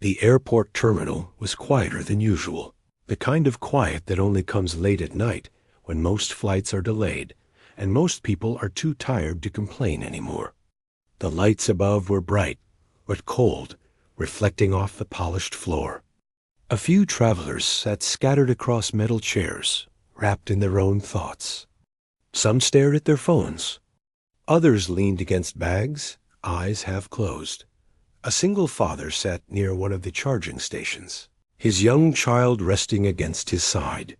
The airport terminal was quieter than usual, the kind of quiet that only comes late at night when most flights are delayed and most people are too tired to complain anymore. The lights above were bright, but cold, reflecting off the polished floor. A few travelers sat scattered across metal chairs, wrapped in their own thoughts. Some stared at their phones. Others leaned against bags, eyes half closed. A single father sat near one of the charging stations, his young child resting against his side.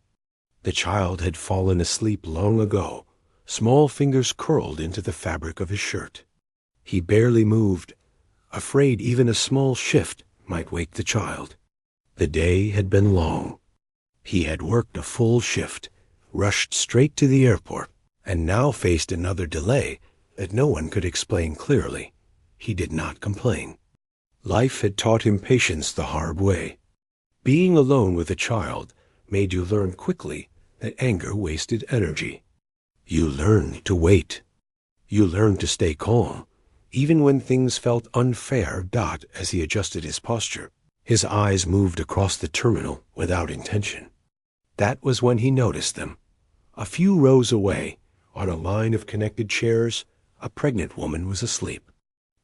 The child had fallen asleep long ago, small fingers curled into the fabric of his shirt. He barely moved, afraid even a small shift might wake the child. The day had been long. He had worked a full shift, rushed straight to the airport, and now faced another delay that no one could explain clearly. He did not complain. Life had taught him patience the hard way. Being alone with a child made you learn quickly that anger wasted energy. You learned to wait. You learned to stay calm, even when things felt unfair. As he adjusted his posture, his eyes moved across the terminal without intention. That was when he noticed them. A few rows away, on a line of connected chairs, a pregnant woman was asleep.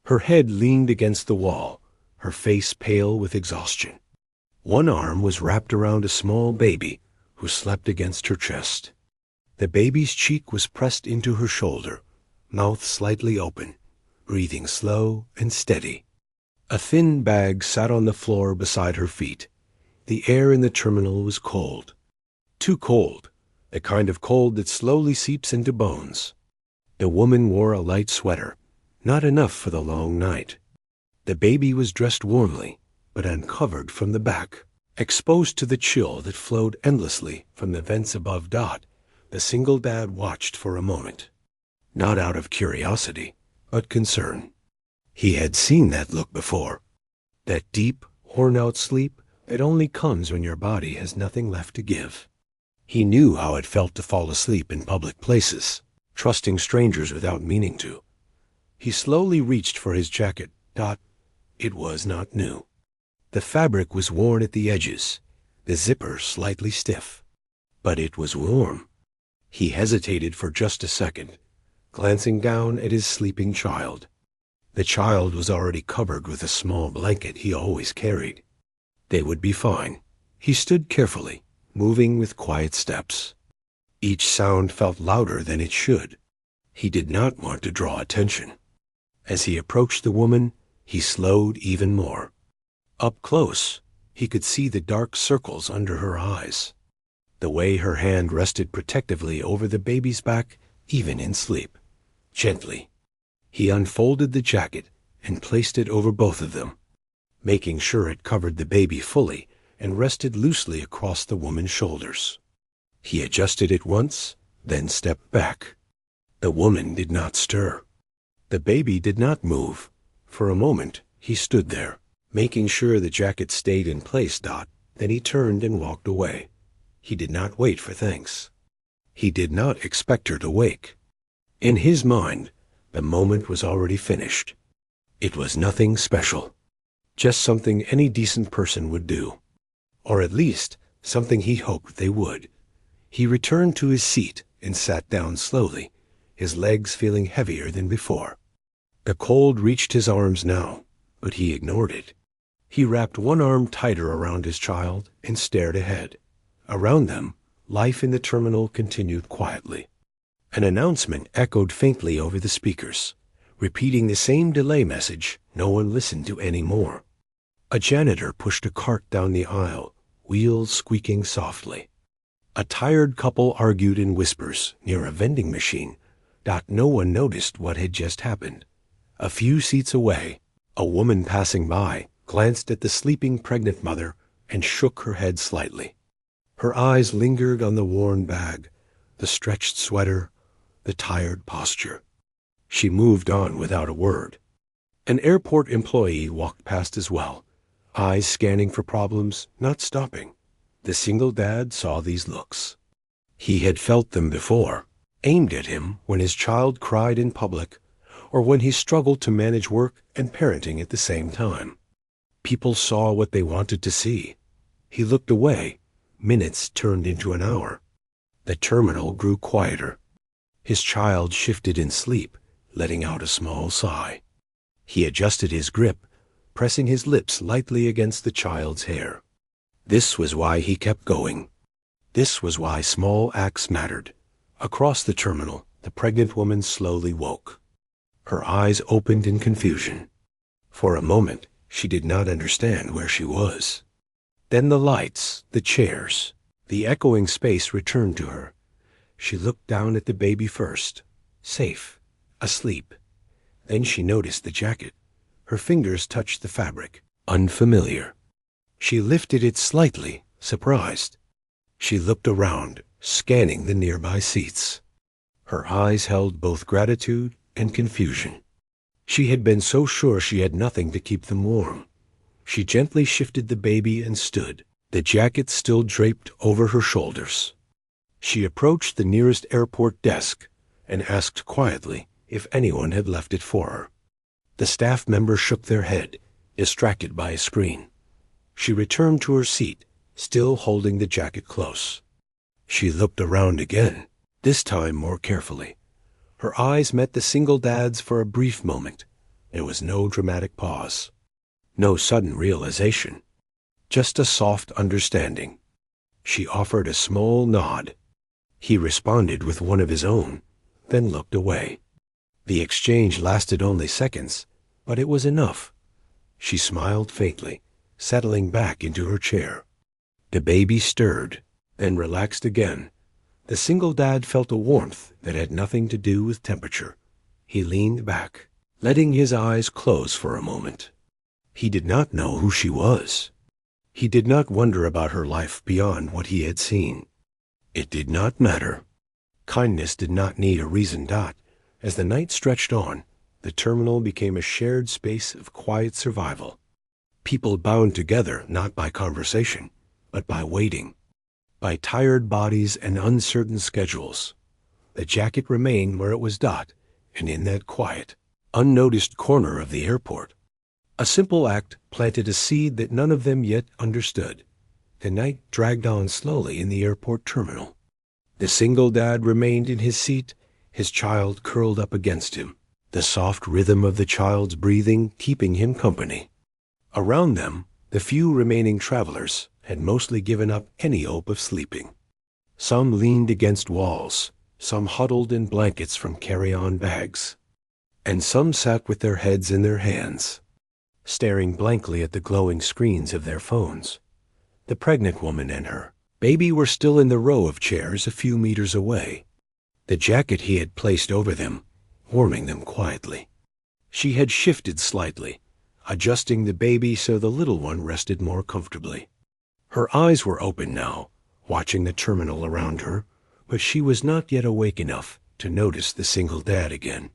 Her head leaned against the wall, her face pale with exhaustion. One arm was wrapped around a small baby who slept against her chest. The baby's cheek was pressed into her shoulder, mouth slightly open, breathing slow and steady. A thin bag sat on the floor beside her feet. The air in the terminal was cold. Too cold, the kind of cold that slowly seeps into bones. The woman wore a light sweater, not enough for the long night. The baby was dressed warmly, but uncovered from the back, exposed to the chill that flowed endlessly from the vents above. The single dad watched for a moment, not out of curiosity, but concern. He had seen that look before, that deep, worn-out sleep that only comes when your body has nothing left to give. He knew how it felt to fall asleep in public places, trusting strangers without meaning to. He slowly reached for his jacket. It was not new. The fabric was worn at the edges, the zipper slightly stiff, but it was warm. He hesitated for just a second, glancing down at his sleeping child. The child was already covered with a small blanket he always carried. They would be fine. He stood carefully, moving with quiet steps. Each sound felt louder than it should. He did not want to draw attention. As he approached the woman, he slowed even more. Up close, he could see the dark circles under her eyes, the way her hand rested protectively over the baby's back, even in sleep. Gently, he unfolded the jacket and placed it over both of them, making sure it covered the baby fully and rested loosely across the woman's shoulders. He adjusted it once, then stepped back. The woman did not stir. The baby did not move. For a moment, he stood there, making sure the jacket stayed in place. Then he turned and walked away. He did not wait for thanks. He did not expect her to wake. In his mind, the moment was already finished. It was nothing special, just something any decent person would do, or at least something he hoped they would. He returned to his seat and sat down slowly, his legs feeling heavier than before. The cold reached his arms now, but he ignored it. He wrapped one arm tighter around his child and stared ahead. Around them, life in the terminal continued quietly. An announcement echoed faintly over the speakers, repeating the same delay message no one listened to anymore. A janitor pushed a cart down the aisle, wheels squeaking softly. A tired couple argued in whispers near a vending machine. No one noticed what had just happened. A few seats away, a woman passing by glanced at the sleeping pregnant mother and shook her head slightly. Her eyes lingered on the worn bag, the stretched sweater, the tired posture. She moved on without a word. An airport employee walked past as well, eyes scanning for problems, not stopping. The single dad saw these looks. He had felt them before, aimed at him when his child cried in public, or when he struggled to manage work and parenting at the same time. People saw what they wanted to see. He looked away. Minutes turned into an hour. The terminal grew quieter. His child shifted in sleep, letting out a small sigh. He adjusted his grip, pressing his lips lightly against the child's hair. This was why he kept going. This was why small acts mattered. Across the terminal, the pregnant woman slowly woke. Her eyes opened in confusion. For a moment, she did not understand where she was. Then the lights, the chairs, the echoing space returned to her. She looked down at the baby first, safe, asleep. Then she noticed the jacket. Her fingers touched the fabric, unfamiliar. She lifted it slightly, surprised. She looked around, scanning the nearby seats. Her eyes held both gratitude and confusion. She had been so sure she had nothing to keep them warm. She gently shifted the baby and stood, the jacket still draped over her shoulders. She approached the nearest airport desk and asked quietly if anyone had left it for her. The staff member shook their head, distracted by a screen. She returned to her seat, still holding the jacket close. She looked around again, this time more carefully. Her eyes met the single dad's for a brief moment. There was no dramatic pause, no sudden realization, just a soft understanding. She offered a small nod. He responded with one of his own, then looked away. The exchange lasted only seconds, but it was enough. She smiled faintly, settling back into her chair. The baby stirred, then relaxed again. The single dad felt a warmth that had nothing to do with temperature. He leaned back, letting his eyes close for a moment. He did not know who she was. He did not wonder about her life beyond what he had seen. It did not matter. Kindness did not need a reason. As the night stretched on, the terminal became a shared space of quiet survival. People bound together not by conversation, but by waiting, by tired bodies and uncertain schedules. The jacket remained where it was, and in that quiet, unnoticed corner of the airport. A simple act planted a seed that none of them yet understood. The night dragged on slowly in the airport terminal. The single dad remained in his seat, his child curled up against him, the soft rhythm of the child's breathing keeping him company. Around them, the few remaining travelers had mostly given up any hope of sleeping. Some leaned against walls, some huddled in blankets from carry-on bags, and some sat with their heads in their hands, staring blankly at the glowing screens of their phones. The pregnant woman and her baby were still in the row of chairs a few meters away, the jacket he had placed over them, warming them quietly. She had shifted slightly, adjusting the baby so the little one rested more comfortably. Her eyes were open now, watching the terminal around her, but she was not yet awake enough to notice the single dad again.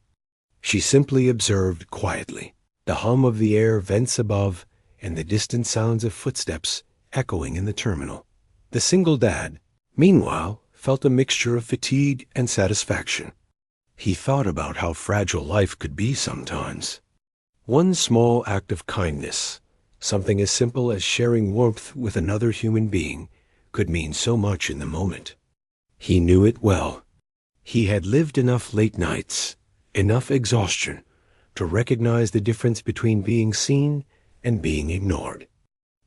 She simply observed quietly, the hum of the air vents above and the distant sounds of footsteps echoing in the terminal. The single dad, meanwhile, felt a mixture of fatigue and satisfaction. He thought about how fragile life could be sometimes. One small act of kindness, something as simple as sharing warmth with another human being, could mean so much in the moment. He knew it well. He had lived enough late nights, enough exhaustion, to recognize the difference between being seen and being ignored.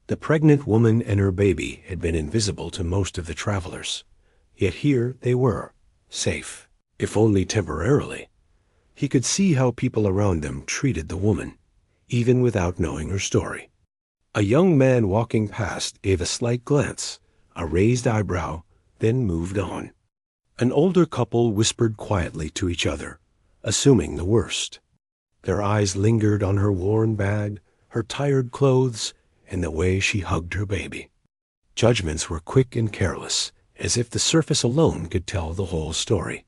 The pregnant woman and her baby had been invisible to most of the travelers, yet here they were, safe, if only temporarily. He could see how people around them treated the woman, even without knowing her story. A young man walking past gave a slight glance, a raised eyebrow, then moved on. An older couple whispered quietly to each other, assuming the worst. Their eyes lingered on her worn bag, her tired clothes, and the way she hugged her baby. Judgments were quick and careless, as if the surface alone could tell the whole story.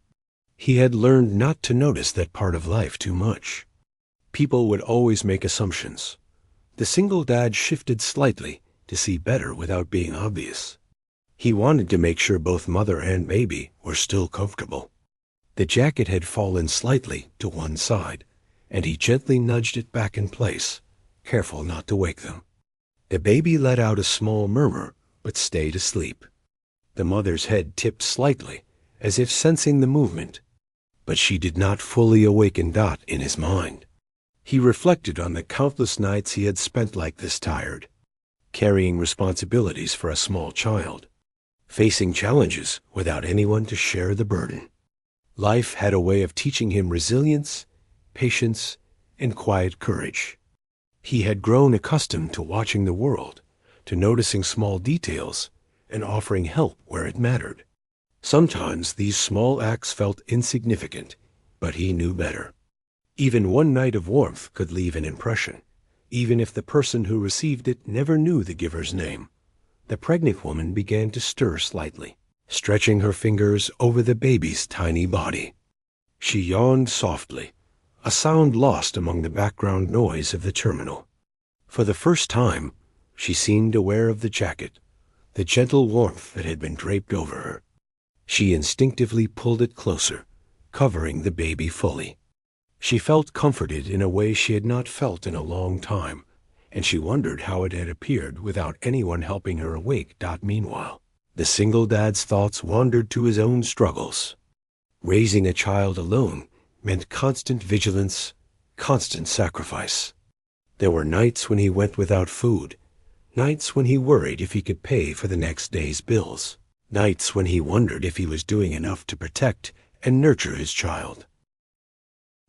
He had learned not to notice that part of life too much. People would always make assumptions. The single dad shifted slightly to see better without being obvious. He wanted to make sure both mother and baby were still comfortable. The jacket had fallen slightly to one side, and he gently nudged it back in place, careful not to wake them. The baby let out a small murmur, but stayed asleep. The mother's head tipped slightly, as if sensing the movement, but she did not fully awaken Dot in his mind. He reflected on the countless nights he had spent like this, tired, carrying responsibilities for a small child, facing challenges without anyone to share the burden. Life had a way of teaching him resilience, patience, and quiet courage. He had grown accustomed to watching the world, to noticing small details, and offering help where it mattered. Sometimes these small acts felt insignificant, but he knew better. Even one night of warmth could leave an impression, even if the person who received it never knew the giver's name. The pregnant woman began to stir slightly, stretching her fingers over the baby's tiny body. She yawned softly, a sound lost among the background noise of the terminal. For the first time, she seemed aware of the jacket, the gentle warmth that had been draped over her. She instinctively pulled it closer, covering the baby fully. She felt comforted in a way she had not felt in a long time, and she wondered how it had appeared without anyone helping her awake. Meanwhile, the single dad's thoughts wandered to his own struggles. Raising a child alone meant constant vigilance, constant sacrifice. There were nights when he went without food, nights when he worried if he could pay for the next day's bills, nights when he wondered if he was doing enough to protect and nurture his child.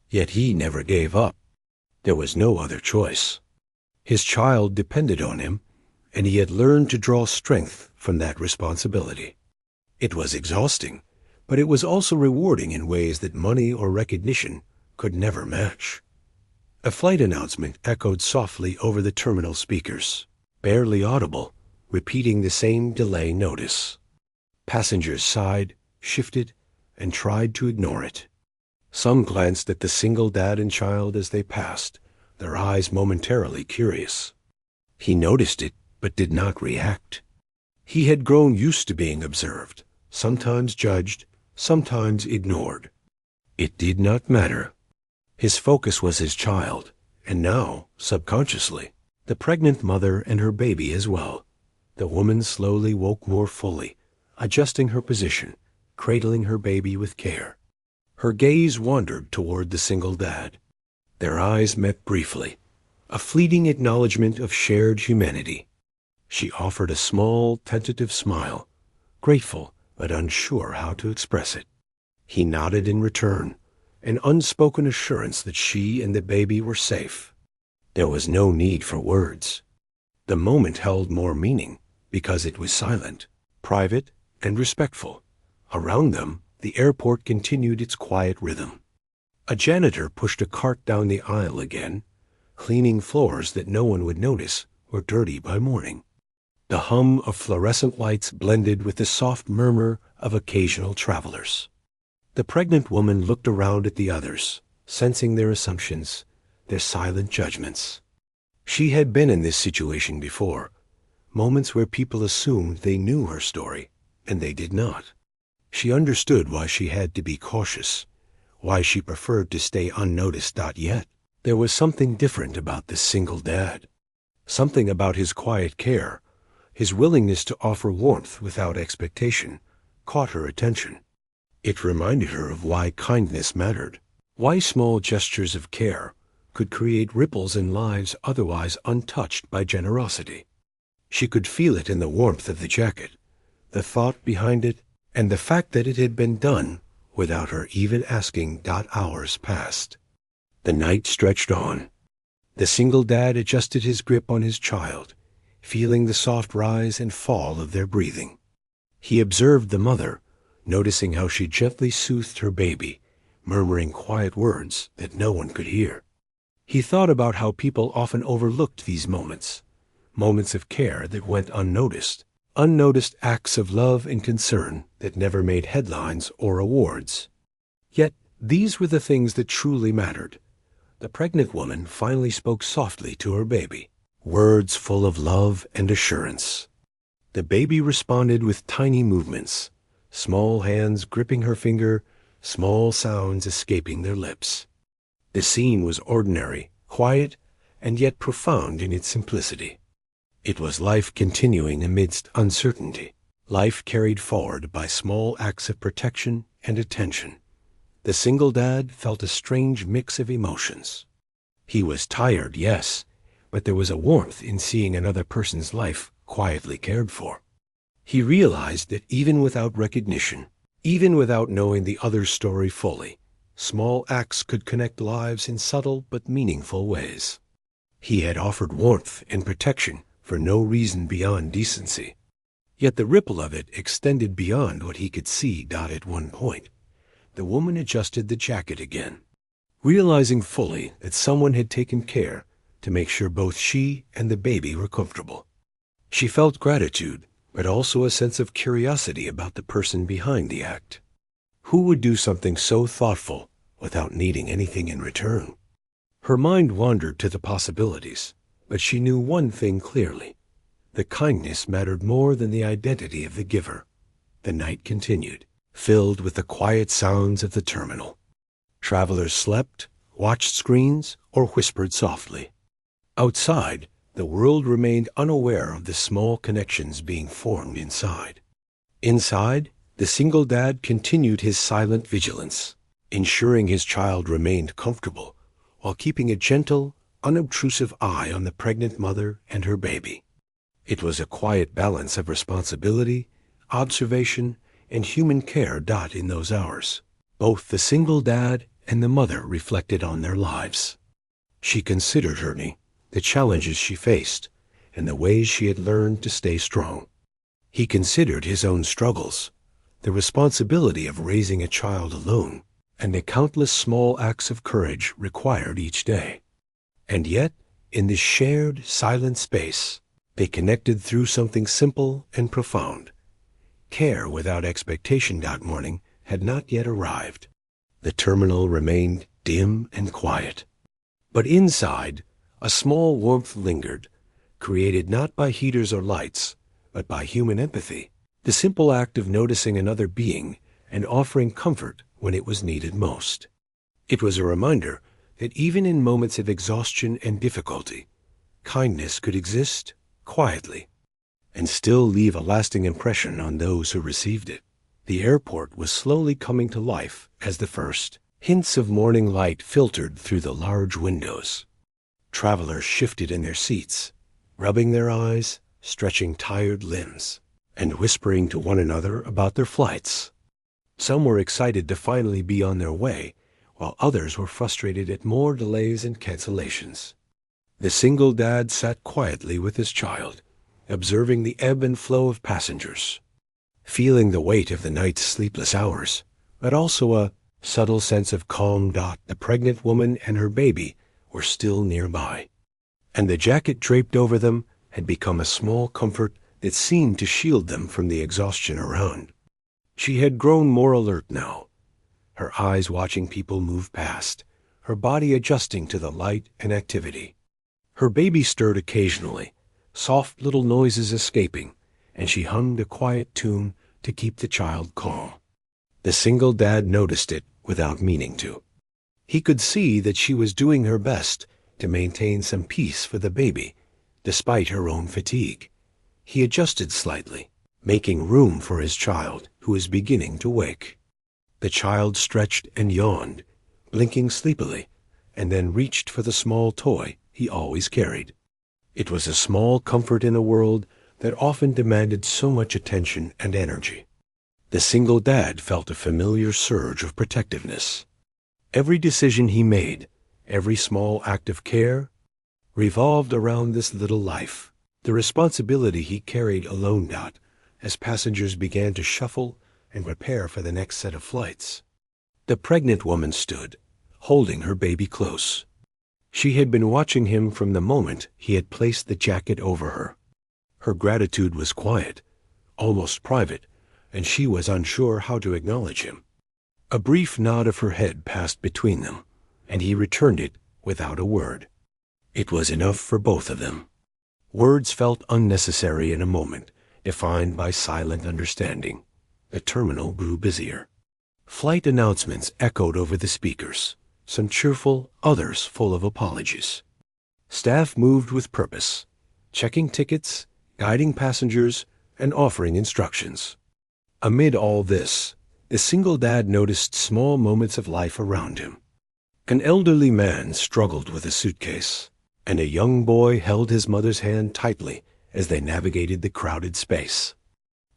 Yet he never gave up. There was no other choice. His child depended on him, and he had learned to draw strength from that responsibility. It was exhausting, but it was also rewarding in ways that money or recognition could never match. A flight announcement echoed softly over the terminal speakers, barely audible, repeating the same delay notice. Passengers sighed, shifted, and tried to ignore it. Some glanced at the single dad and child as they passed, their eyes momentarily curious. He noticed it, but did not react. He had grown used to being observed, sometimes judged, sometimes ignored. It did not matter. His focus was his child, and now, subconsciously, the pregnant mother and her baby as well. The woman slowly woke more fully, adjusting her position, cradling her baby with care. Her gaze wandered toward the single dad. Their eyes met briefly, a fleeting acknowledgement of shared humanity. She offered a small, tentative smile, grateful but unsure how to express it. He nodded in return, an unspoken assurance that she and the baby were safe. There was no need for words. The moment held more meaning because it was silent, private, and respectful. Around them, the airport continued its quiet rhythm. A janitor pushed a cart down the aisle again, cleaning floors that no one would notice were dirty by morning. The hum of fluorescent lights blended with the soft murmur of occasional travelers. The pregnant woman looked around at the others, sensing their assumptions, their silent judgments. She had been in this situation before, moments where people assumed they knew her story, and they did not. She understood why she had to be cautious, why she preferred to stay unnoticed. Yet, there was something different about this single dad. Something about his quiet care, his willingness to offer warmth without expectation, caught her attention. It reminded her of why kindness mattered, why small gestures of care could create ripples in lives otherwise untouched by generosity. She could feel it in the warmth of the jacket, the thought behind it, and the fact that it had been done without her even asking. Hours passed. The night stretched on. The single dad adjusted his grip on his child, feeling the soft rise and fall of their breathing. He observed the mother, noticing how she gently soothed her baby, murmuring quiet words that no one could hear. He thought about how people often overlooked these moments of care that went unnoticed acts of love and concern that never made headlines or awards. Yet these were the things that truly mattered. The pregnant woman finally spoke softly to her baby, words full of love and assurance. The baby responded with tiny movements, small hands gripping her finger, small sounds escaping their lips. The scene was ordinary, quiet, and yet profound in its simplicity. It was life continuing amidst uncertainty, life carried forward by small acts of protection and attention. The single dad felt a strange mix of emotions. He was tired, yes, but there was a warmth in seeing another person's life quietly cared for. He realized that even without recognition, even without knowing the other's story fully, small acts could connect lives in subtle but meaningful ways. He had offered warmth and protection for no reason beyond decency. Yet the ripple of it extended beyond what he could see. At one point, the woman adjusted the jacket again, realizing fully that someone had taken care to make sure both she and the baby were comfortable. She felt gratitude, but also a sense of curiosity about the person behind the act. Who would do something so thoughtful without needing anything in return? Her mind wandered to the possibilities, but she knew one thing clearly. The kindness mattered more than the identity of the giver. The night continued, filled with the quiet sounds of the terminal. Travelers slept, watched screens, or whispered softly. Outside, the world remained unaware of the small connections being formed inside. Inside, the single dad continued his silent vigilance, ensuring his child remained comfortable while keeping a gentle, unobtrusive eye on the pregnant mother and her baby. It was a quiet balance of responsibility, observation, and human care. In those hours, both the single dad and the mother reflected on their lives. She considered Hernie, the challenges she faced, and the ways she had learned to stay strong. He considered his own struggles, the responsibility of raising a child alone, and the countless small acts of courage required each day. And yet, in this shared, silent space, they connected through something simple and profound. Care without expectation that morning had not yet arrived. The terminal remained dim and quiet. But inside, a small warmth lingered, created not by heaters or lights, but by human empathy, the simple act of noticing another being and offering comfort when it was needed most. It was a reminder that even in moments of exhaustion and difficulty, kindness could exist quietly and still leave a lasting impression on those who received it. The airport was slowly coming to life as the first hints of morning light filtered through the large windows. Travelers shifted in their seats, rubbing their eyes, stretching tired limbs, and whispering to one another about their flights. Some were excited to finally be on their way, while others were frustrated at more delays and cancellations. The single dad sat quietly with his child, observing the ebb and flow of passengers, feeling the weight of the night's sleepless hours, but also a subtle sense of calm. The pregnant woman and her baby were still nearby, and the jacket draped over them had become a small comfort that seemed to shield them from the exhaustion around. She had grown more alert now, her eyes watching people move past, her body adjusting to the light and activity. Her baby stirred occasionally, soft little noises escaping, and she hummed a quiet tune to keep the child calm. The single dad noticed it without meaning to. He could see that she was doing her best to maintain some peace for the baby, despite her own fatigue. He adjusted slightly, making room for his child, who was beginning to wake. The child stretched and yawned, blinking sleepily, and then reached for the small toy he always carried. It was a small comfort in a world that often demanded so much attention and energy. The single dad felt a familiar surge of protectiveness. Every decision he made, every small act of care, revolved around this little life, the responsibility he carried alone. As passengers began to shuffle and prepare for the next set of flights, the pregnant woman stood, holding her baby close. She had been watching him from the moment he had placed the jacket over her. Her gratitude was quiet, almost private, and she was unsure how to acknowledge him. A brief nod of her head passed between them, and he returned it without a word. It was enough for both of them. Words felt unnecessary in a moment, defined by silent understanding. The terminal grew busier. Flight announcements echoed over the speakers, some cheerful, others full of apologies. Staff moved with purpose, checking tickets, guiding passengers, and offering instructions. Amid all this, the single dad noticed small moments of life around him. An elderly man struggled with a suitcase, and a young boy held his mother's hand tightly as they navigated the crowded space.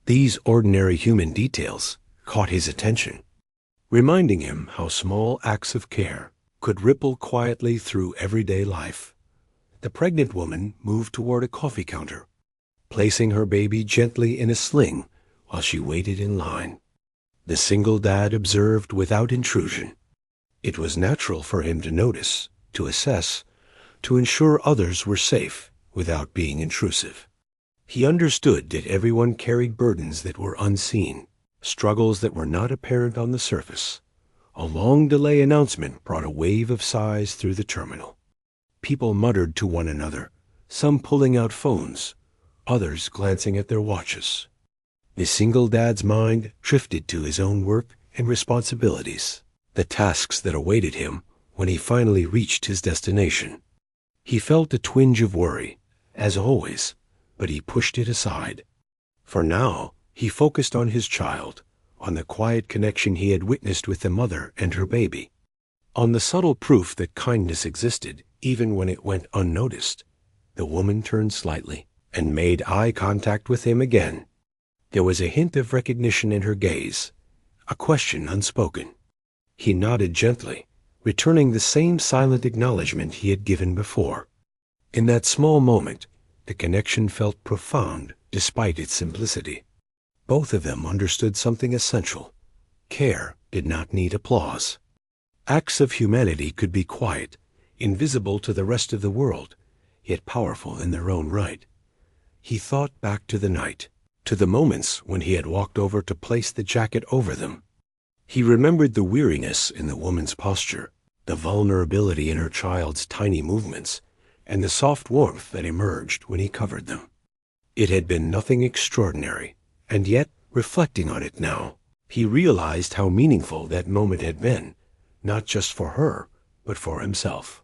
These ordinary human details caught his attention, reminding him how small acts of care could ripple quietly through everyday life. The pregnant woman moved toward a coffee counter, placing her baby gently in a sling while she waited in line. The single dad observed without intrusion. It was natural for him to notice, to assess, to ensure others were safe without being intrusive. He understood that everyone carried burdens that were unseen, struggles that were not apparent on the surface. A long delay announcement brought a wave of sighs through the terminal. People muttered to one another, some pulling out phones, others glancing at their watches. The single dad's mind drifted to his own work and responsibilities, the tasks that awaited him when he finally reached his destination. He felt a twinge of worry, as always, but he pushed it aside. For now, he focused on his child, on the quiet connection he had witnessed with the mother and her baby, on the subtle proof that kindness existed even when it went unnoticed. The woman turned slightly and made eye contact with him again. There was a hint of recognition in her gaze, a question unspoken. He nodded gently, returning the same silent acknowledgement he had given before. In that small moment, the connection felt profound despite its simplicity. Both of them understood something essential. Care did not need applause. Acts of humanity could be quiet, invisible to the rest of the world, yet powerful in their own right. He thought back to the night, to the moments when he had walked over to place the jacket over them. He remembered the weariness in the woman's posture, the vulnerability in her child's tiny movements, and the soft warmth that emerged when he covered them. It had been nothing extraordinary, and yet, reflecting on it now, he realized how meaningful that moment had been, not just for her, but for himself.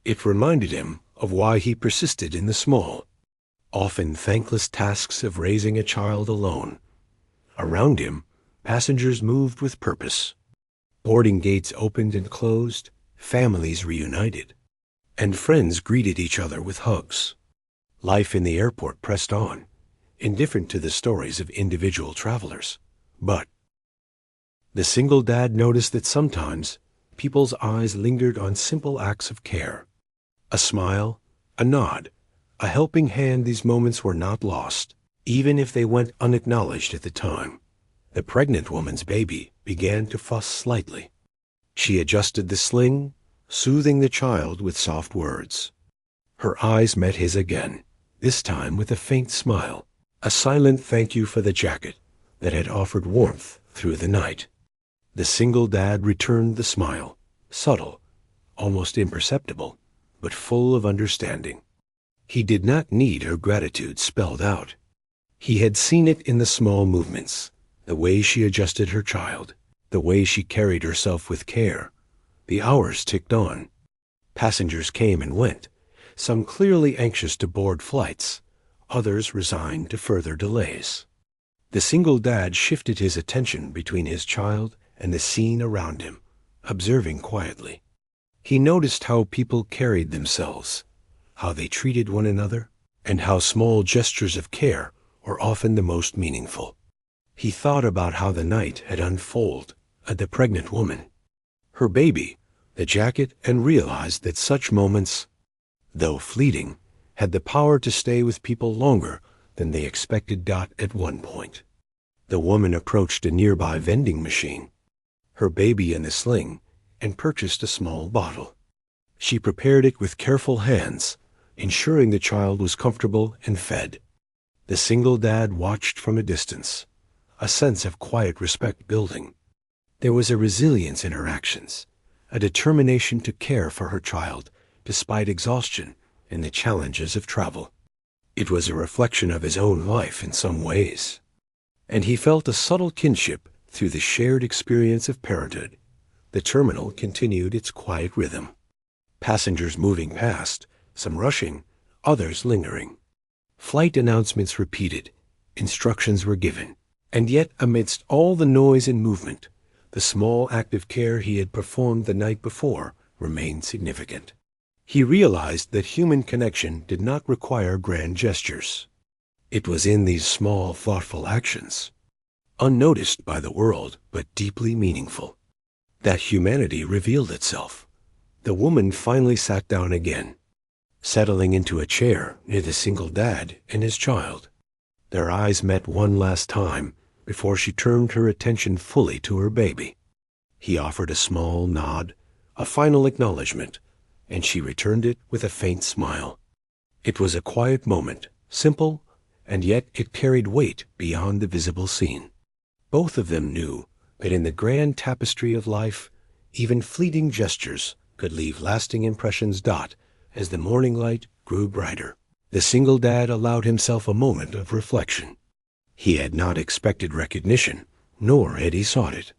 It reminded him of why he persisted in the small, often thankless tasks of raising a child alone. Around him, passengers moved with purpose. Boarding gates opened and closed, families reunited, and friends greeted each other with hugs. Life in the airport pressed on, indifferent to the stories of individual travelers. But the single dad noticed that sometimes people's eyes lingered on simple acts of care. A smile, a nod, a helping hand. These moments were not lost, even if they went unacknowledged at the time. The pregnant woman's baby began to fuss slightly. She adjusted the sling, soothing the child with soft words. Her eyes met his again, this time with a faint smile, a silent thank you for the jacket that had offered warmth through the night. The single dad returned the smile, subtle, almost imperceptible, but full of understanding. He did not need her gratitude spelled out. He had seen it in the small movements, the way she adjusted her child, the way she carried herself with care. The hours ticked on. Passengers came and went, some clearly anxious to board flights, others resigned to further delays. The single dad shifted his attention between his child and the scene around him, observing quietly. He noticed how people carried themselves, how they treated one another, and how small gestures of care were often the most meaningful. He thought about how the night had unfolded at the pregnant woman, her baby, the jacket, and realized that such moments, though fleeting, had the power to stay with people longer than they expected. At one point, the woman approached a nearby vending machine, her baby in the sling, and purchased a small bottle. She prepared it with careful hands, ensuring the child was comfortable and fed. The single dad watched from a distance, a sense of quiet respect building. There was a resilience in her actions, a determination to care for her child despite exhaustion and the challenges of travel. It was a reflection of his own life in some ways, and he felt a subtle kinship through the shared experience of parenthood. The terminal continued its quiet rhythm. Passengers moving past, some rushing, others lingering. Flight announcements repeated, instructions were given, and yet amidst all the noise and movement, the small act of care he had performed the night before remained significant. He realized that human connection did not require grand gestures. It was in these small, thoughtful actions, unnoticed by the world but deeply meaningful, that humanity revealed itself. The woman finally sat down again, settling into a chair near the single dad and his child. Their eyes met one last time before she turned her attention fully to her baby. He offered a small nod, a final acknowledgement, and she returned it with a faint smile. It was a quiet moment, simple, and yet it carried weight beyond the visible scene. Both of them knew that in the grand tapestry of life, even fleeting gestures could leave lasting impressions. As the morning light grew brighter, the single dad allowed himself a moment of reflection. He had not expected recognition, nor had he sought it.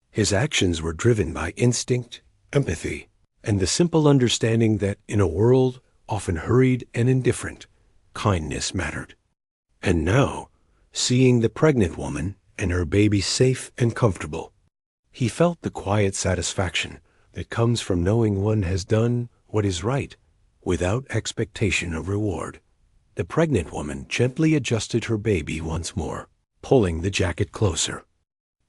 His actions were driven by instinct, empathy, and the simple understanding that in a world often hurried and indifferent, kindness mattered. And now, seeing the pregnant woman and her baby safe and comfortable, he felt the quiet satisfaction that comes from knowing one has done what is right without expectation of reward. The pregnant woman gently adjusted her baby once more, pulling the jacket closer.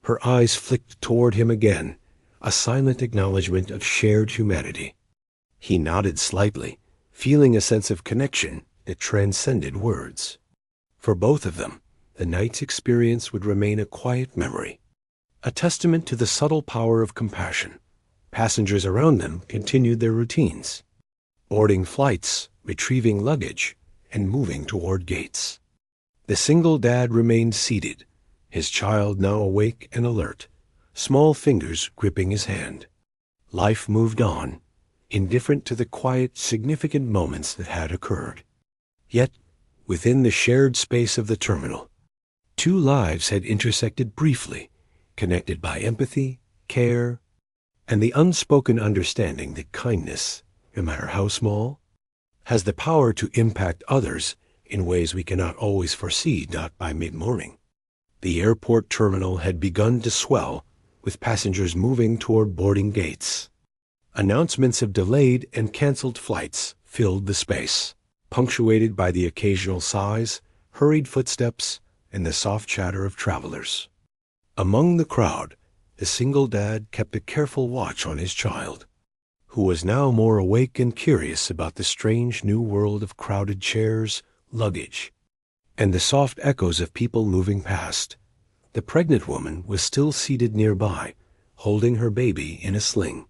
Her eyes flicked toward him again, a silent acknowledgement of shared humanity. He nodded slightly, feeling a sense of connection that transcended words. For both of them, the night's experience would remain a quiet memory, a testament to the subtle power of compassion. Passengers around them continued their routines, boarding flights, retrieving luggage, and moving toward gates. The single dad remained seated, his child now awake and alert, small fingers gripping his hand. Life moved on, indifferent to the quiet, significant moments that had occurred. Yet, within the shared space of the terminal, two lives had intersected briefly, connected by empathy, care, and the unspoken understanding that kindness, no matter how small, has the power to impact others in ways we cannot always foresee. By mid-morning, the airport terminal had begun to swell, with passengers moving toward boarding gates. Announcements of delayed and canceled flights filled the space, punctuated by the occasional sighs, hurried footsteps, and the soft chatter of travelers. Among the crowd, the single dad kept a careful watch on his child, who was now more awake and curious about the strange new world of crowded chairs, luggage, and the soft echoes of people moving past. The pregnant woman was still seated nearby, holding her baby in a sling.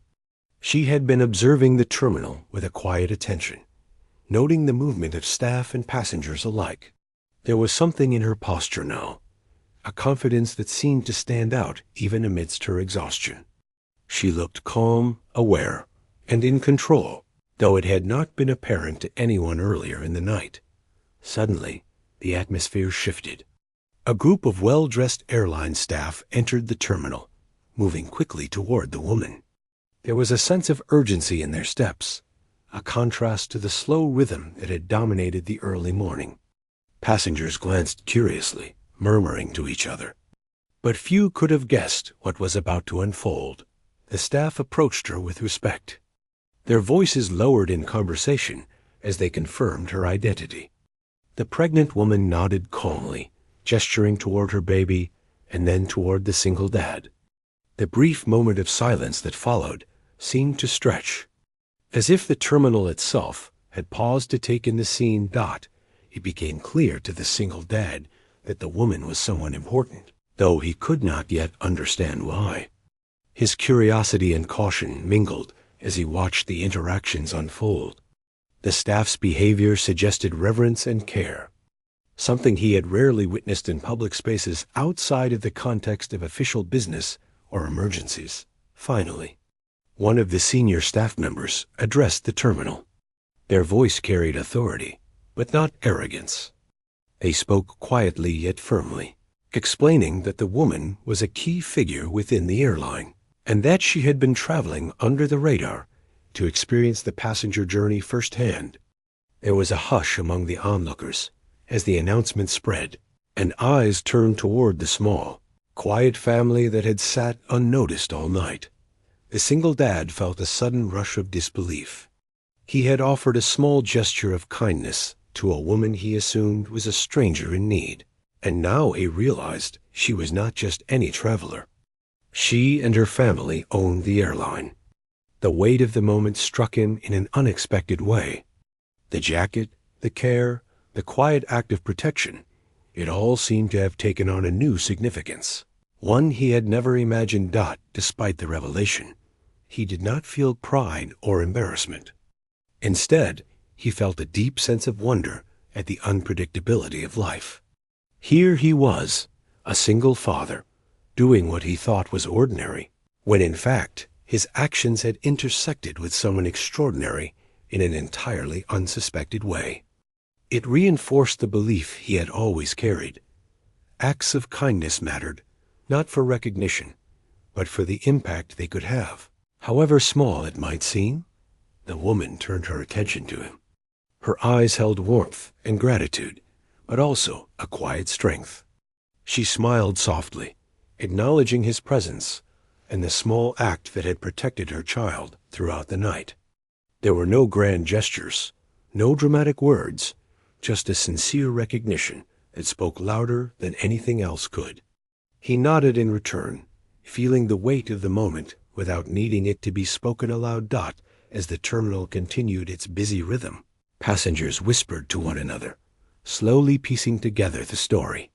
She had been observing the terminal with a quiet attention, noting the movement of staff and passengers alike. There was something in her posture now, a confidence that seemed to stand out even amidst her exhaustion. She looked calm, aware, and in control, though it had not been apparent to anyone earlier in the night. Suddenly, the atmosphere shifted. A group of well-dressed airline staff entered the terminal, moving quickly toward the woman. There was a sense of urgency in their steps, a contrast to the slow rhythm that had dominated the early morning. Passengers glanced curiously, murmuring to each other. But few could have guessed what was about to unfold. The staff approached her with respect, their voices lowered in conversation as they confirmed her identity. The pregnant woman nodded calmly, gesturing toward her baby and then toward the single dad. The brief moment of silence that followed seemed to stretch, as if the terminal itself had paused to take in the scene. It became clear to the single dad that the woman was someone important, though he could not yet understand why. His curiosity and caution mingled as he watched the interactions unfold. The staff's behavior suggested reverence and care, something he had rarely witnessed in public spaces outside of the context of official business or emergencies. Finally, one of the senior staff members addressed the terminal. Their voice carried authority, but not arrogance. They spoke quietly yet firmly, explaining that the woman was a key figure within the airline, and that she had been traveling under the radar to experience the passenger journey firsthand. There was a hush among the onlookers, as the announcement spread, and eyes turned toward the small, quiet family that had sat unnoticed all night. The single dad felt a sudden rush of disbelief. He had offered a small gesture of kindness to a woman he assumed was a stranger in need, and now he realized she was not just any traveler. She and her family owned the airline. The weight of the moment struck him in an unexpected way. The jacket, the care, the quiet act of protection, it all seemed to have taken on a new significance, one he had never imagined. Despite the revelation, he did not feel pride or embarrassment. Instead, he felt a deep sense of wonder at the unpredictability of life. Here he was, a single father, doing what he thought was ordinary, when in fact his actions had intersected with someone extraordinary in an entirely unsuspected way. It reinforced the belief he had always carried. Acts of kindness mattered, not for recognition, but for the impact they could have, however small it might seem. The woman turned her attention to him. Her eyes held warmth and gratitude, but also a quiet strength. She smiled softly, acknowledging his presence and the small act that had protected her child throughout the night. There were no grand gestures, no dramatic words, just a sincere recognition that spoke louder than anything else could. He nodded in return, feeling the weight of the moment without needing it to be spoken aloud. As the terminal continued its busy rhythm, passengers whispered to one another, slowly piecing together the story.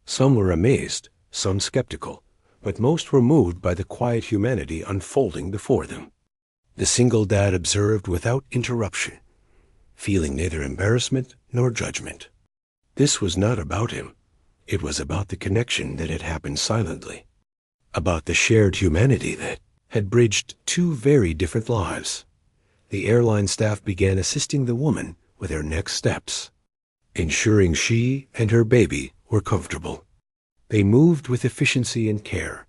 Some were amazed, some skeptical, but most were moved by the quiet humanity unfolding before them. The single dad observed without interruption, feeling neither embarrassment nor judgment. This was not about him. It was about the connection that had happened silently, about the shared humanity that had bridged two very different lives. The airline staff began assisting the woman with her next steps, ensuring she and her baby were comfortable. They moved with efficiency and care,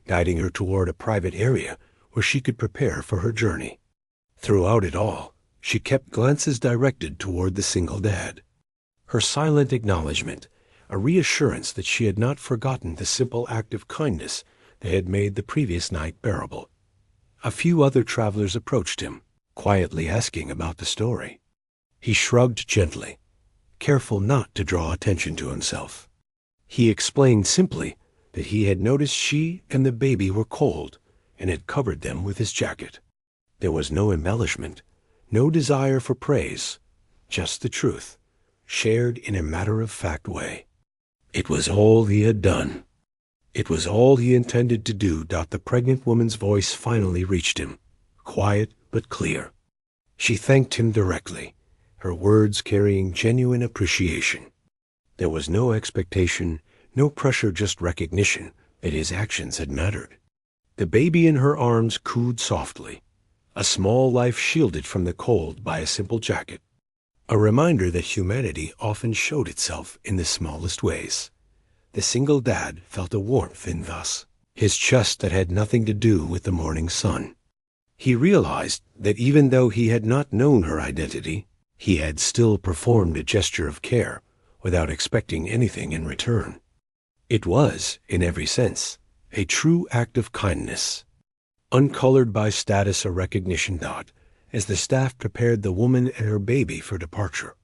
guiding her toward a private area where she could prepare for her journey. Throughout it all, she kept glances directed toward the single dad. Her silent acknowledgement, a reassurance that she had not forgotten the simple act of kindness that had made the previous night bearable. A few other travelers approached him, quietly asking about the story. He shrugged gently, careful not to draw attention to himself. He explained simply that he had noticed she and the baby were cold and had covered them with his jacket. There was no embellishment, no desire for praise, just the truth, shared in a matter-of-fact way. It was all he had done. It was all he intended to do. The pregnant woman's voice finally reached him, quiet but clear. She thanked him directly, her words carrying genuine appreciation. There was no expectation, no pressure, just recognition that his actions had mattered. The baby in her arms cooed softly, a small life shielded from the cold by a simple jacket, a reminder that humanity often showed itself in the smallest ways. The single dad felt a warmth in thus, his chest that had nothing to do with the morning sun. He realized that even though he had not known her identity, he had still performed a gesture of care without expecting anything in return. It was, in every sense, a true act of kindness, uncolored by status or recognition. As the staff prepared the woman and her baby for departure,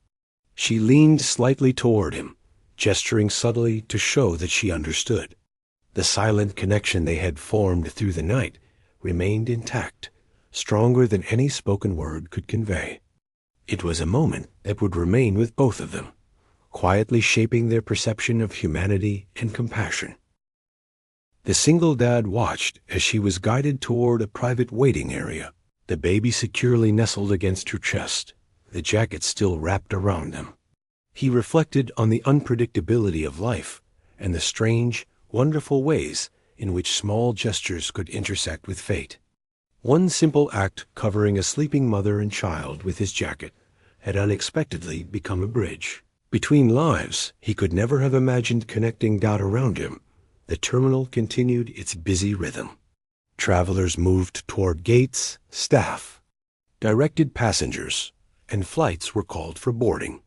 she leaned slightly toward him, gesturing subtly to show that she understood. The silent connection they had formed through the night remained intact, stronger than any spoken word could convey. It was a moment that would remain with both of them, quietly shaping their perception of humanity and compassion. The single dad watched as she was guided toward a private waiting area, the baby securely nestled against her chest, the jacket still wrapped around them. He reflected on the unpredictability of life and the strange, wonderful ways in which small gestures could intersect with fate. One simple act, covering a sleeping mother and child with his jacket, had unexpectedly become a bridge between lives he could never have imagined connecting. Around him, the terminal continued its busy rhythm. Travelers moved toward gates, staff directed passengers, and flights were called for boarding.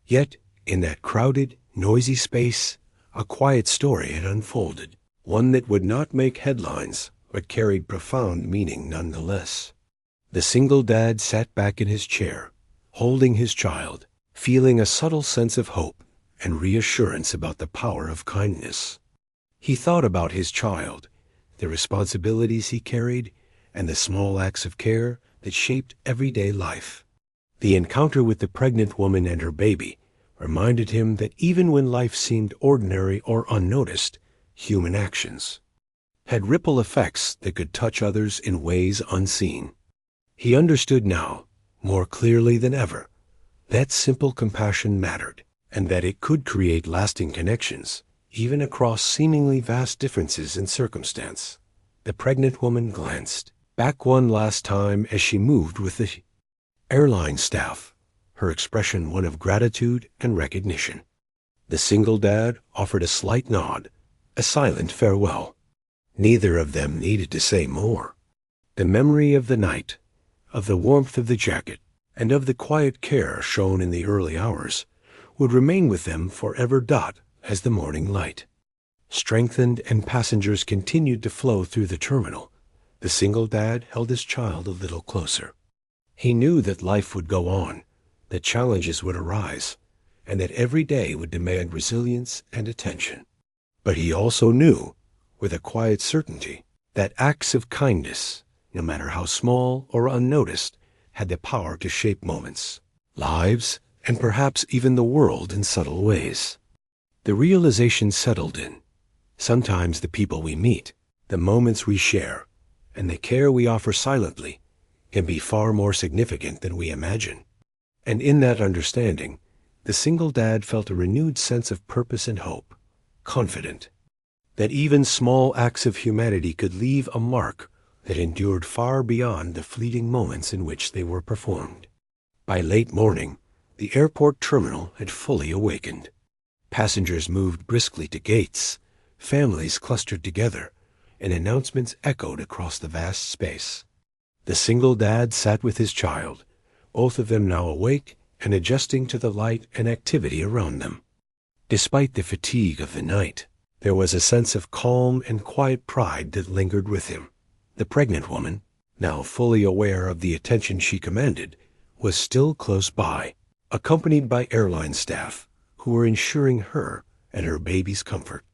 Yet In that crowded, noisy space, a quiet story had unfolded, one that would not make headlines, but carried profound meaning nonetheless. The single dad sat back in his chair, holding his child, feeling a subtle sense of hope and reassurance about the power of kindness. He thought about his child, the responsibilities he carried, and the small acts of care that shaped everyday life. The encounter with the pregnant woman and her baby reminded him that even when life seemed ordinary or unnoticed, human actions had ripple effects that could touch others in ways unseen. He understood now, more clearly than ever, that simple compassion mattered, and that it could create lasting connections, even across seemingly vast differences in circumstance. The pregnant woman glanced back one last time as she moved with the airline staff, her expression one of gratitude and recognition. The single dad offered a slight nod, a silent farewell. Neither of them needed to say more. The memory of the night, of the warmth of the jacket, and of the quiet care shown in the early hours would remain with them forever. As the morning light strengthened and passengers continued to flow through the terminal, the single dad held his child a little closer. He knew that life would go on, that challenges would arise, and that every day would demand resilience and attention. But he also knew, with a quiet certainty, that acts of kindness, no matter how small or unnoticed, had the power to shape moments, lives, and perhaps even the world in subtle ways. The realization settled in. Sometimes the people we meet, the moments we share, and the care we offer silently can be far more significant than we imagine. And in that understanding, the single dad felt a renewed sense of purpose and hope, confident that even small acts of humanity could leave a mark that endured far beyond the fleeting moments in which they were performed. By late morning, the airport terminal had fully awakened. Passengers moved briskly to gates, families clustered together, and announcements echoed across the vast space. The single dad sat with his child, both of them now awake and adjusting to the light and activity around them. Despite the fatigue of the night, there was a sense of calm and quiet pride that lingered with him. The pregnant woman, now fully aware of the attention she commanded, was still close by, accompanied by airline staff who were ensuring her and her baby's comfort.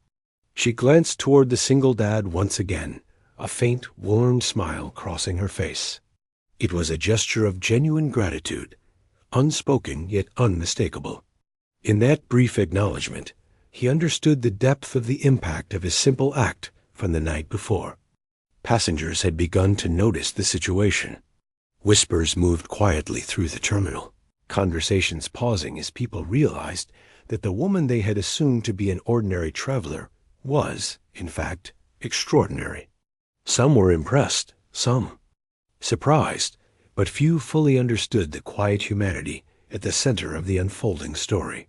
She glanced toward the single dad once again, a faint, warm smile crossing her face. It was a gesture of genuine gratitude, unspoken yet unmistakable. In that brief acknowledgement, he understood the depth of the impact of his simple act from the night before. Passengers had begun to notice the situation. Whispers moved quietly through the terminal, conversations pausing as people realized that the woman they had assumed to be an ordinary traveler was, in fact, extraordinary. Some were impressed, some surprised, but few fully understood the quiet humanity at the center of the unfolding story.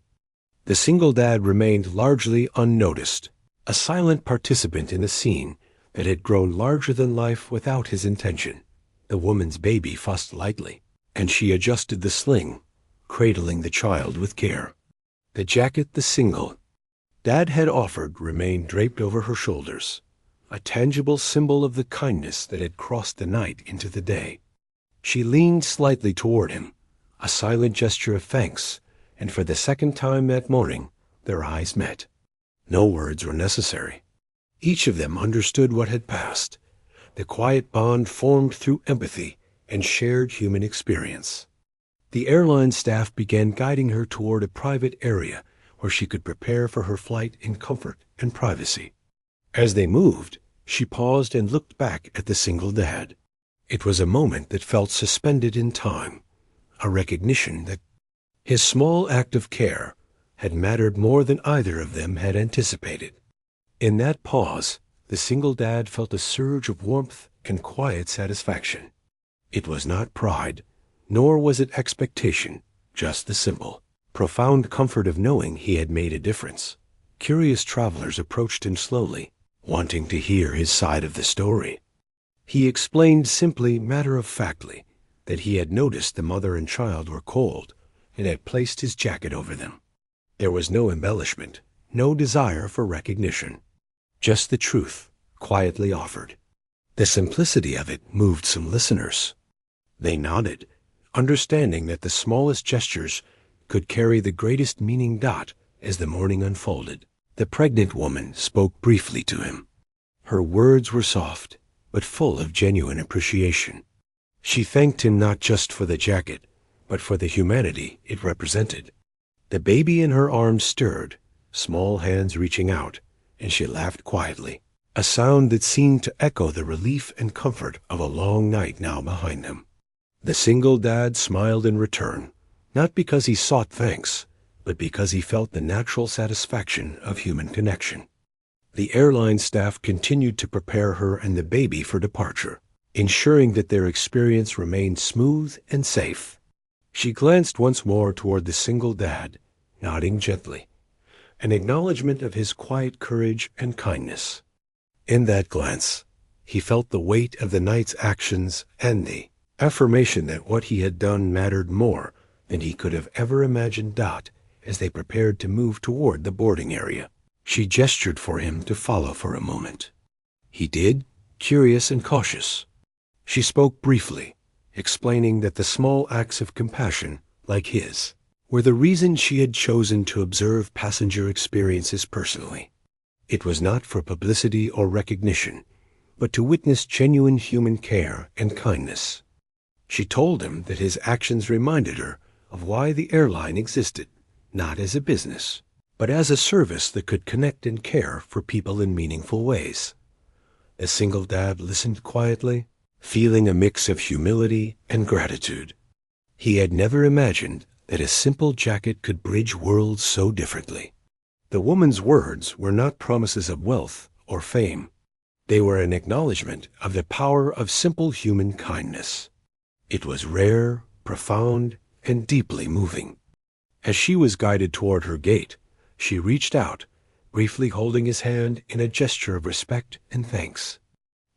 The single dad remained largely unnoticed, a silent participant in a scene that had grown larger than life without his intention. The woman's baby fussed lightly, and she adjusted the sling, cradling the child with care. The jacket the single dad had offered remained draped over her shoulders, a tangible symbol of the kindness that had crossed the night into the day. She leaned slightly toward him, a silent gesture of thanks, and for the second time that morning, their eyes met. No words were necessary. Each of them understood what had passed, the quiet bond formed through empathy and shared human experience. The airline staff began guiding her toward a private area where she could prepare for her flight in comfort and privacy. As they moved, she paused and looked back at the single dad. It was a moment that felt suspended in time, a recognition that his small act of care had mattered more than either of them had anticipated. In that pause, the single dad felt a surge of warmth and quiet satisfaction. It was not pride, nor was it expectation, just the simple, profound comfort of knowing he had made a difference. Curious travelers approached him slowly, wanting to hear his side of the story. He explained simply, matter-of-factly, that he had noticed the mother and child were cold and had placed his jacket over them. There was no embellishment, no desire for recognition. Just the truth, quietly offered. The simplicity of it moved some listeners. They nodded, understanding that the smallest gestures could carry the greatest meaning. As the morning unfolded, the pregnant woman spoke briefly to him. Her words were soft, but full of genuine appreciation. She thanked him not just for the jacket, but for the humanity it represented. The baby in her arms stirred, small hands reaching out, and she laughed quietly, a sound that seemed to echo the relief and comfort of a long night now behind them. The single dad smiled in return, not because he sought thanks, but because he felt the natural satisfaction of human connection. The airline staff continued to prepare her and the baby for departure, ensuring that their experience remained smooth and safe. She glanced once more toward the single dad, nodding gently, an acknowledgment of his quiet courage and kindness. In that glance, he felt the weight of the night's actions and the affirmation that what he had done mattered more than he could have ever imagined. As they prepared to move toward the boarding area, she gestured for him to follow for a moment. He did, curious and cautious. She spoke briefly, explaining that the small acts of compassion, like his, were the reason she had chosen to observe passenger experiences personally. It was not for publicity or recognition, but to witness genuine human care and kindness. She told him that his actions reminded her of why the airline existed, not as a business, but as a service that could connect and care for people in meaningful ways. The single dad listened quietly, feeling a mix of humility and gratitude. He had never imagined that a simple jacket could bridge worlds so differently. The woman's words were not promises of wealth or fame. They were an acknowledgment of the power of simple human kindness. It was rare, profound, and deeply moving. As she was guided toward her gate, she reached out, briefly holding his hand in a gesture of respect and thanks.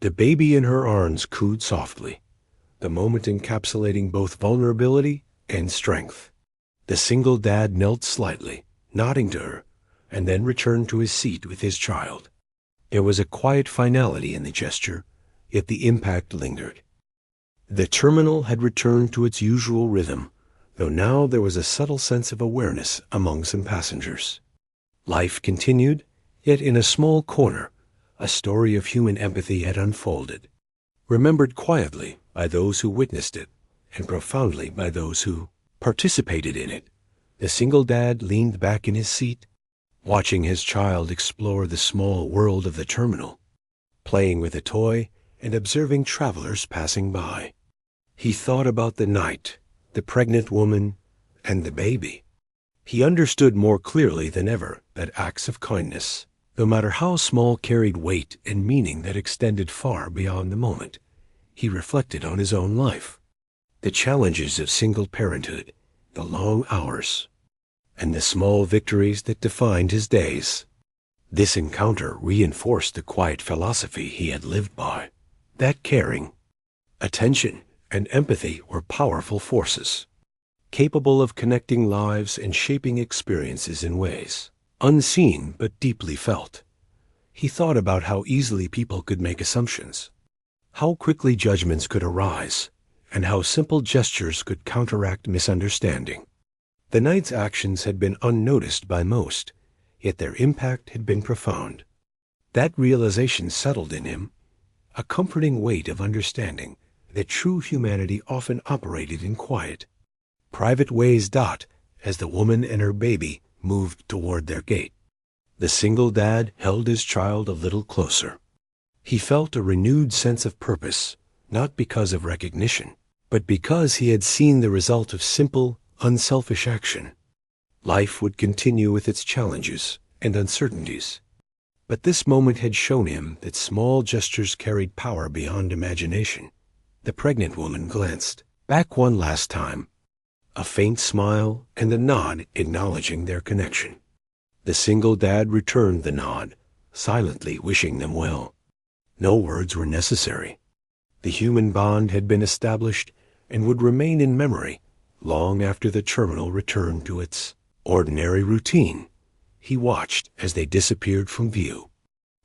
The baby in her arms cooed softly, the moment encapsulating both vulnerability and strength. The single dad knelt slightly, nodding to her, and then returned to his seat with his child. There was a quiet finality in the gesture, yet the impact lingered. The terminal had returned to its usual rhythm, though now there was a subtle sense of awareness among some passengers. Life continued, yet in a small corner, a story of human empathy had unfolded, remembered quietly by those who witnessed it, and profoundly by those who participated in it. The single dad leaned back in his seat, watching his child explore the small world of the terminal, playing with a toy and observing travelers passing by. He thought about the night, the pregnant woman, and the baby. He understood more clearly than ever that acts of kindness, no matter how small, carried weight and meaning that extended far beyond the moment. He reflected on his own life, the challenges of single parenthood, the long hours, and the small victories that defined his days. This encounter reinforced the quiet philosophy he had lived by, that caring, attention, and empathy were powerful forces, capable of connecting lives and shaping experiences in ways unseen but deeply felt. He thought about how easily people could make assumptions, how quickly judgments could arise, and how simple gestures could counteract misunderstanding. The night's actions had been unnoticed by most, yet their impact had been profound. That realization settled in him, a comforting weight of understanding that true humanity often operated in quiet, private ways. As the woman and her baby moved toward their gate, the single dad held his child a little closer. He felt a renewed sense of purpose, not because of recognition, but because he had seen the result of simple, unselfish action. Life would continue with its challenges and uncertainties, but this moment had shown him that small gestures carried power beyond imagination. The pregnant woman glanced back one last time, a faint smile and a nod acknowledging their connection. The single dad returned the nod, silently wishing them well. No words were necessary. The human bond had been established and would remain in memory long after the terminal returned to its Ordinary routine. He watched as they disappeared from view.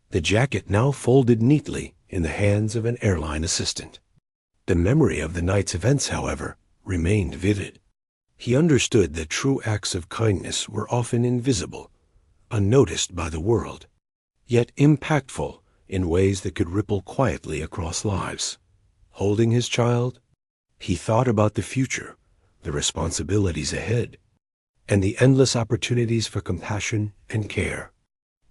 The jacket now folded neatly in the hands of an airline assistant. The memory of the night's events, however, remained vivid. He understood that true acts of kindness were often invisible, unnoticed by the world, yet impactful in ways that could ripple quietly across lives. Holding his child, he thought about the future, the responsibilities ahead, and the endless opportunities for compassion and care.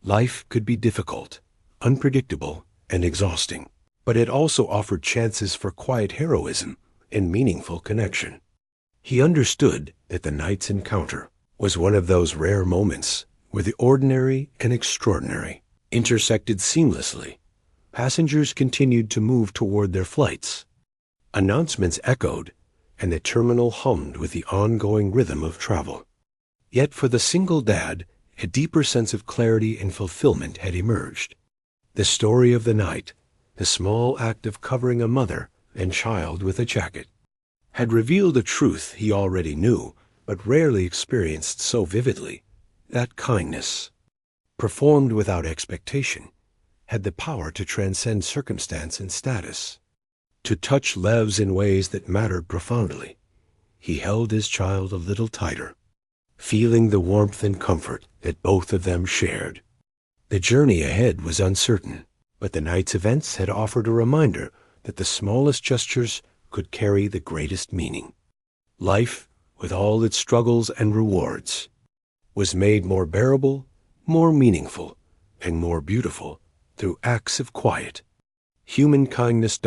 Life could be difficult, unpredictable, and exhausting, but it also offered chances for quiet heroism and meaningful connection. He understood that the night's encounter was one of those rare moments where the ordinary and extraordinary intersected seamlessly. Passengers continued to move toward their flights. Announcements echoed, and the terminal hummed with the ongoing rhythm of travel. Yet for the single dad, a deeper sense of clarity and fulfillment had emerged. The story of the night, the small act of covering a mother and child with a jacket, had revealed a truth he already knew, but rarely experienced so vividly, that kindness, performed without expectation, had the power to transcend circumstance and status, to touch lives in ways that mattered profoundly. He held his child a little tighter, feeling the warmth and comfort that both of them shared. The journey ahead was uncertain, but the night's events had offered a reminder that the smallest gestures could carry the greatest meaning. Life, with all its struggles and rewards, was made more bearable, more meaningful, and more beautiful through acts of quiet, human kindness.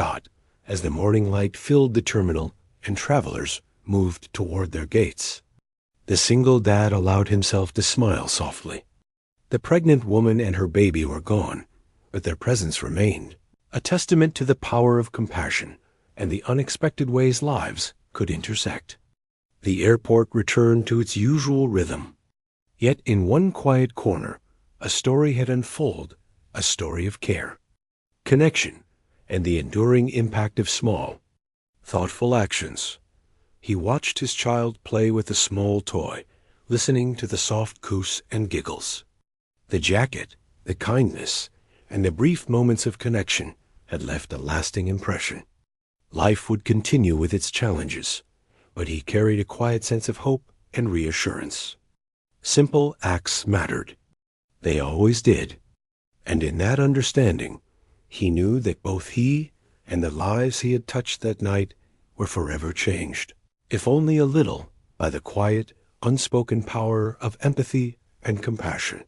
As the morning light filled the terminal and travelers moved toward their gates, the single dad allowed himself to smile softly. The pregnant woman and her baby were gone, but their presence remained, a testament to the power of compassion and the unexpected ways lives could intersect. The airport returned to its usual rhythm. Yet in one quiet corner, a story had unfolded, a story of care, connection, and the enduring impact of small, thoughtful actions. He watched his child play with a small toy, listening to the soft coos and giggles. The jacket, the kindness, and the brief moments of connection had left a lasting impression. Life would continue with its challenges, but he carried a quiet sense of hope and reassurance. Simple acts mattered. They always did. And in that understanding, he knew that both he and the lives he had touched that night were forever changed, if only a little, by the quiet, unspoken power of empathy and compassion.